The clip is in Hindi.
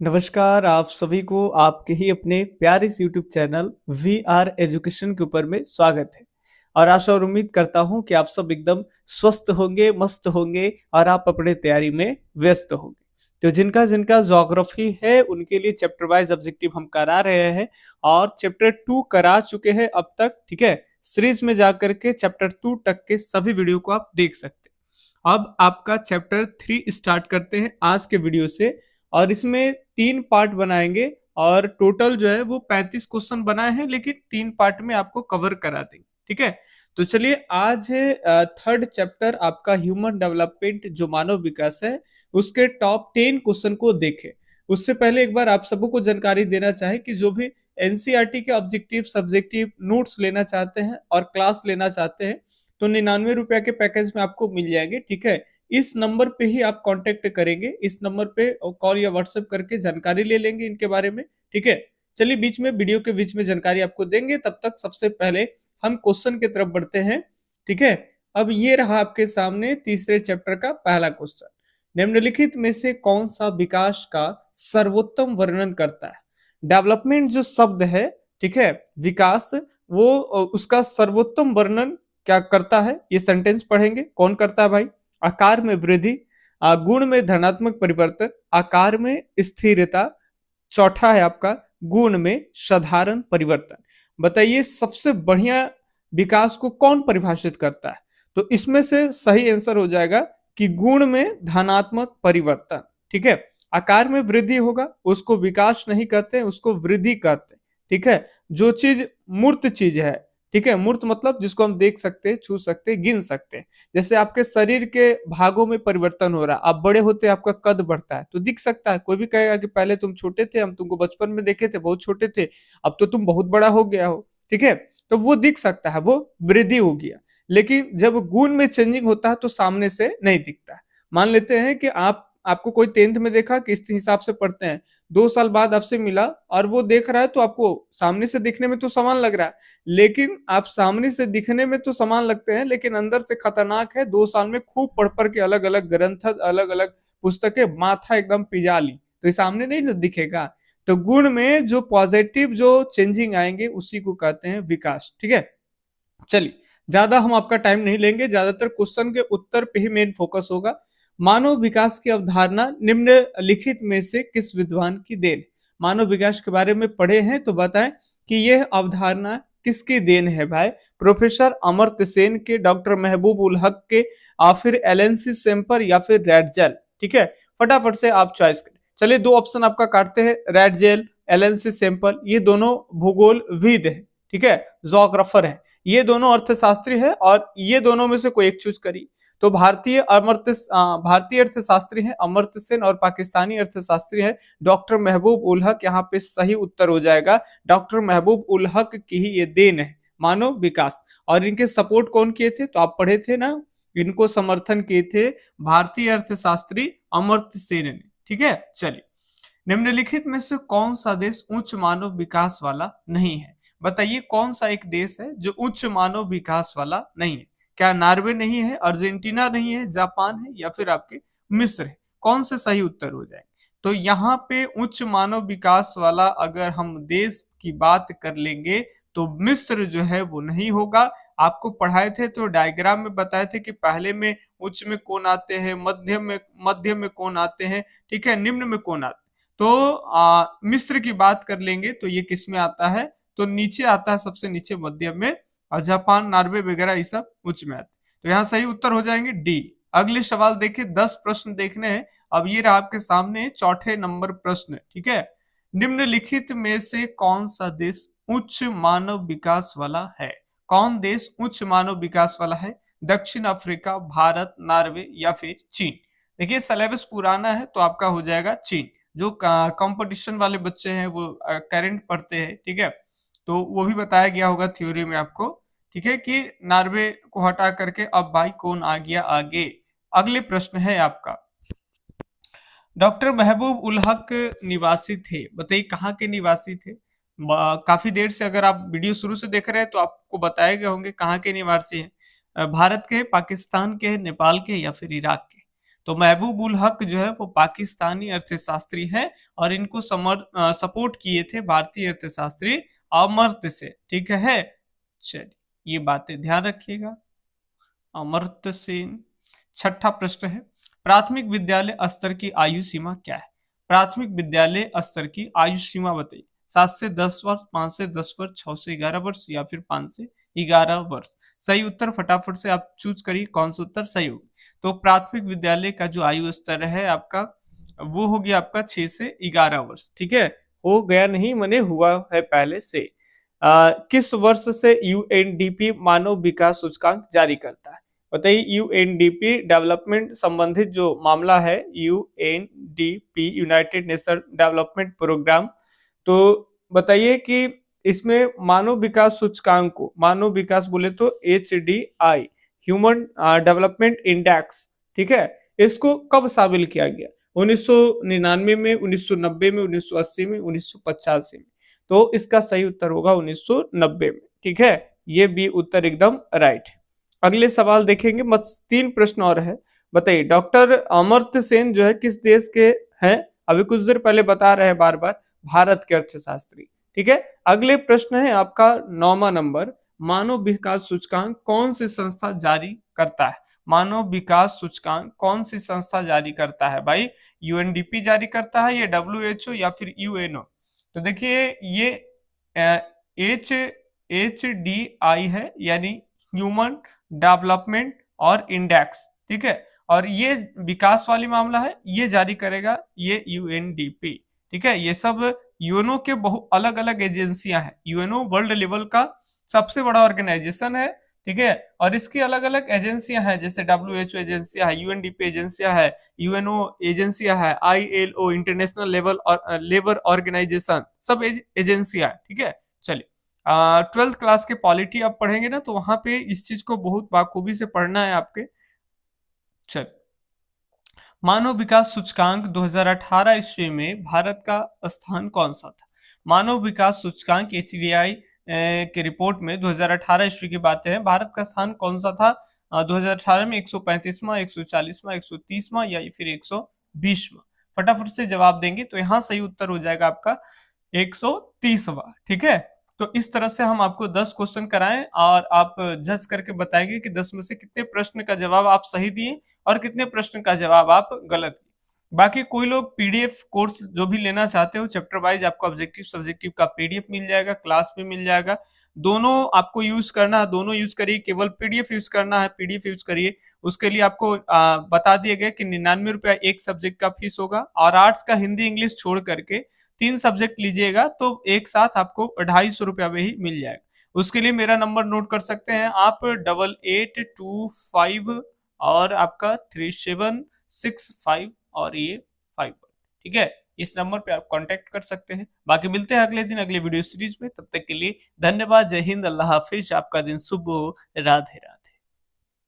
नमस्कार आप सभी को आपके ही अपने प्यारे इस YouTube channel we are education के ऊपर में स्वागत है। और आशा और उम्मीद करता हूं कि आप सब एकदम स्वस्थ होंगे, मस्त होंगे और आप अपने तैयारी में व्यस्त होंगे। तो जिनका जिनका ज्योग्राफी है उनके लिए चैप्टर वाइज ऑब्जेक्टिव हम करा रहे हैं और चैप्टर 2 करा चुके हैं अब तक। ठीक है, सीरीज में जाकर के चैप्टर 2 तक के सभी वीडियो को आप देख सकते हैं। अब आपका चैप्टर 3 स्टार्ट करते हैं आज के वीडियो से। और इसमें 3 पार्ट बनाएंगे और टोटल जो है वो 35 क्वेश्चन बनाए हैं, लेकिन 3 पार्ट में आपको कवर करा देंगे। ठीक है, तो चलिए आज है थर्ड चैप्टर आपका ह्यूमन डेवलपमेंट जो मानव विकास है, उसके टॉप 10 क्वेश्चन को देखें। उससे पहले एक बार आप सबको जानकारी देना चाहे कि जो भी एनसीईआरटी के ऑब्जेक्टिव सब्जेक्टिव नोट्स लेना चाहते हैं और क्लास लेना चाहते हैं तो 99 रुपया के पैकेज में आपको मिल जाएंगे। ठीक है, इस नंबर पे ही आप कांटेक्ट करेंगे, इस नंबर पे कॉल या व्हाट्सएप करके जानकारी ले लेंगे इनके बारे में। ठीक है, चलिए बीच में वीडियो के बीच में जानकारी आपको देंगे, तब तक सबसे पहले हम क्वेश्चन की तरफ बढ़ते हैं। ठीक है, अब ये रहा आपके सामने तीसरे चैप्टर का पहला क्वेश्चन। निम्नलिखित में से कौन सा विकास का सर्वोत्तम वर्णन करता है? डेवलपमेंट जो शब्द है, ठीक है, विकास, वो उसका सर्वोत्तम वर्णन क्या करता है? ये सेंटेंस पढ़ेंगे, कौन करता है भाई? आकार में वृद्धि, गुण में धनात्मक परिवर्तन, आकार में स्थिरता, चौथा है आपका गुण में साधारण परिवर्तन। बताइए सबसे बढ़िया विकास को कौन परिभाषित करता है? तो इसमें से सही आंसर हो जाएगा कि गुण में धनात्मक परिवर्तन। ठीक है, आकार में वृद्धि होगा उसको विकास नहीं कहते हैं, उसको वृद्धि कहते हैं। ठीक है, जो चीज मूर्त चीज है, ठीक है, मूर्त मतलब जिसको हम देख सकते हैं, छू सकते हैं, गिन सकते हैं। जैसे आपके शरीर के भागों में परिवर्तन हो रहा है, आप बड़े होते आपका कद बढ़ता है तो दिख सकता है। कोई भी कहेगा कि पहले तुम छोटे थे, हम तुमको बचपन में देखे थे बहुत छोटे थे, अब तो तुम बहुत बड़ा हो गया हो। ठीक है, तो वो दिख सकता है, वो वृद्धि हो गया। लेकिन जब गुण में चेंजिंग होता है तो सामने से नहीं दिखता है। मान लेते हैं कि आपको कोई 10th में देखा, किस हिसाब से पढ़ते हैं, 2 साल बाद आपसे मिला और वो देख रहा है तो आपको सामने से दिखने में तो समान लग रहा है, लेकिन आप सामने से दिखने में तो समान लगते हैं लेकिन अंदर से खतरनाक है। 2 साल में खूब पढ़ पढ़ के अलग अलग ग्रंथ, अलग अलग पुस्तकें, माथा एकदम पिजा ली तो ये सामने नहीं दिखेगा। तो गुण में जो पॉजिटिव जो चेंजिंग आएंगे उसी को कहते हैं विकास। ठीक है, चलिए ज्यादा हम आपका टाइम नहीं लेंगे, ज्यादातर क्वेश्चन के उत्तर पे ही मेन फोकस होगा। मानव विकास की अवधारणा निम्नलिखित में से किस विद्वान की देन? मानव विकास के बारे में पढ़े हैं तो बताएं कि यह अवधारणा किसकी देन है भाई? प्रोफेसर अमर्त्य सेन के, डॉक्टर महबूब उल हक के, फिर एलेंसी सेम्पर या फिर रेडजेल? ठीक है, फटाफट से आप चॉइस करें। चलिए दो ऑप्शन आपका काटते हैं, रेडजेल, एलेंसी सेम्पल, ये दोनों भूगोलविद है। ठीक है, जोग्राफर है, ये दोनों अर्थशास्त्री है और ये दोनों में से कोई एक चूज करिए। तो भारतीय अर्थशास्त्री है अमर्त्य सेन और पाकिस्तानी अर्थशास्त्री है डॉक्टर महबूब उल हक। यहाँ पे सही उत्तर हो जाएगा डॉक्टर महबूब उल हक की ही ये देन है मानव विकास। और इनके सपोर्ट कौन किए थे तो आप पढ़े थे ना, इनको समर्थन किए थे भारतीय अर्थशास्त्री अमर्त्य सेन ने। ठीक है, चलिए निम्नलिखित में से कौन सा देश उच्च मानव विकास वाला नहीं है? बताइए कौन सा एक देश है जो उच्च मानव विकास वाला नहीं है? क्या नॉर्वे नहीं है, अर्जेंटीना नहीं है, जापान है या फिर आपके मिस्र है? कौन से सही उत्तर हो जाए? तो यहाँ पे उच्च मानव विकास वाला अगर हम देश की बात कर लेंगे तो मिस्र जो है वो नहीं होगा। आपको पढ़ाए थे तो डायग्राम में बताए थे कि पहले में उच्च में कौन आते हैं, मध्य में कौन आते हैं, ठीक है, निम्न में कौन आते हैं। तो मिस्र की बात कर लेंगे तो ये किस में आता है? तो नीचे आता है, सबसे नीचे मध्य में, और जापान, नॉर्वे वगैरह ये सब उच्च में आते। तो यहाँ सही उत्तर हो जाएंगे डी। अगले सवाल देखिए, 10 प्रश्न देखने हैं। अब ये रहा आपके सामने चौथे नंबर प्रश्न। ठीक है, निम्नलिखित में से कौन सा देश उच्च मानव विकास वाला है? कौन देश उच्च मानव विकास वाला है? दक्षिण अफ्रीका, भारत, नॉर्वे या फिर चीन? देखिए सिलेबस पुराना है तो आपका हो जाएगा चीन। जो कंपटीशन वाले बच्चे हैं वो करंट पढ़ते हैं, ठीक है, तो वो भी बताया गया होगा थ्योरी में आपको। ठीक है, कि नॉर्वे को हटा करके अब भाई कौन आ गया आगे? अगले प्रश्न है आपका, डॉक्टर महबूब उल हक निवासी थे, बताइए कहाँ के निवासी थे? काफी देर से अगर आप वीडियो शुरू से देख रहे हैं तो आपको बताए गए होंगे कहाँ के निवासी हैं। भारत के, पाकिस्तान के, नेपाल के या फिर इराक के? तो महबूब उल हक जो है वो पाकिस्तानी अर्थशास्त्री हैं और इनको सपोर्ट किए थे भारतीय अर्थशास्त्री अमर्त्य सेन। ठीक है, चलिए ये बातें ध्यान रखिएगा। अमर्त्य सेन। छठा प्रश्न है, प्राथमिक विद्यालय स्तर की आयु सीमा क्या है? प्राथमिक विद्यालय स्तर की आयु सीमा बताइए। 7 से 10 वर्ष, 5 से 10 वर्ष, 6 से 11 वर्ष या फिर 5 से 11 वर्ष। सही उत्तर फटाफट से आप चूज करिए कौन सा उत्तर सही होगा। तो प्राथमिक विद्यालय का जो आयु स्तर है आपका वो हो गया आपका 6 से 11 वर्ष। ठीक है, हो गया नहीं मने हुआ है पहले से। किस वर्ष से यूएनडीपी मानव विकास सूचकांक जारी करता है? बताइए, यूएनडीपी डेवलपमेंट संबंधित जो मामला है, UNDP United Nation Development Programme, तो बताइए कि इसमें मानव विकास सूचकांक को, मानव विकास बोले तो HDI ह्यूमन डेवलपमेंट इंडेक्स, ठीक है, इसको कब शामिल किया गया? 1999 में, 1990 में, 1980 में, 1985 में। तो इसका सही उत्तर होगा 1990 में। ठीक है, ये भी उत्तर एकदम राइट। अगले सवाल देखेंगे, 3 प्रश्न और है। बताइए, डॉक्टर अमर्त्य सेन जो है किस देश के हैं? अभी कुछ देर पहले बता रहे हैं बार बार, भारत के अर्थशास्त्री। ठीक है, अगले प्रश्न है आपका 9वां नंबर, मानव विकास सूचकांक कौन सी संस्था जारी करता है? मानव विकास सूचकांक कौन सी संस्था जारी करता है भाई? यूएनडीपी जारी करता है, या WHO या फिर यूएनओ? तो देखिए ये HDI है, यानी ह्यूमन डेवलपमेंट और इंडेक्स। ठीक है, और ये विकास वाली मामला है, ये जारी करेगा ये यूएनडीपी। ठीक है, ये सब यूएनओ के बहुत अलग अलग एजेंसियां हैं। यूएनओ वर्ल्ड लेवल का सबसे बड़ा ऑर्गेनाइजेशन है। ठीक है, और इसकी अलग अलग एजेंसियां हैं, जैसे WHO एजेंसिया है, यूएनडीपी एजेंसिया है, यूएनओ एजेंसिया है, ILO इंटरनेशनल लेवल और लेबर ऑर्गेनाइजेशन, सब एजेंसिया है। ठीक है, चलिए 12th क्लास के पॉलिटी आप पढ़ेंगे ना, तो वहां पे इस चीज को बहुत बाखूबी से पढ़ना है आपके। चल, मानव विकास सूचकांक 2018 ईस्वी में भारत का स्थान कौन सा था? मानव विकास सूचकांक HDI के रिपोर्ट में 2018 ईस्वी की बातें हैं, भारत का स्थान कौन सा था 2018 में? 135वां, 140वां, 130वां या फिर 120वां? फटाफट से जवाब देंगे तो यहाँ सही उत्तर हो जाएगा आपका 130वां। ठीक है, तो इस तरह से हम आपको 10 क्वेश्चन कराएं और आप जज करके बताएंगे कि 10 में से कितने प्रश्न का जवाब आप सही दिए और कितने प्रश्न का जवाब आप गलत दिए। बाकी कोई लोग पीडीएफ कोर्स जो भी लेना चाहते हो, चैप्टर वाइज आपको ऑब्जेक्टिव सब्जेक्टिव का पीडीएफ मिल जाएगा, क्लास भी मिल जाएगा। दोनों आपको यूज करना है, दोनों यूज करिए। केवल पीडीएफ यूज करना है, पीडीएफ यूज करिए। उसके लिए आपको बता दिया गया कि 99 रुपया एक सब्जेक्ट का फीस होगा, और आर्ट्स का हिंदी इंग्लिश छोड़ करके 3 सब्जेक्ट लीजिएगा तो एक साथ आपको 250 रुपया में ही मिल जाएगा। उसके लिए मेरा नंबर नोट कर सकते हैं आप, 8825 और आपका 3765 और ये 5। ठीक है, इस नंबर पे आप कांटेक्ट कर सकते हैं। बाकी मिलते हैं अगले दिन अगले वीडियो सीरीज में, तब तक के लिए धन्यवाद। जय हिंद, अल्लाह हाफिज, आपका दिन शुभ हो, राधे राधे।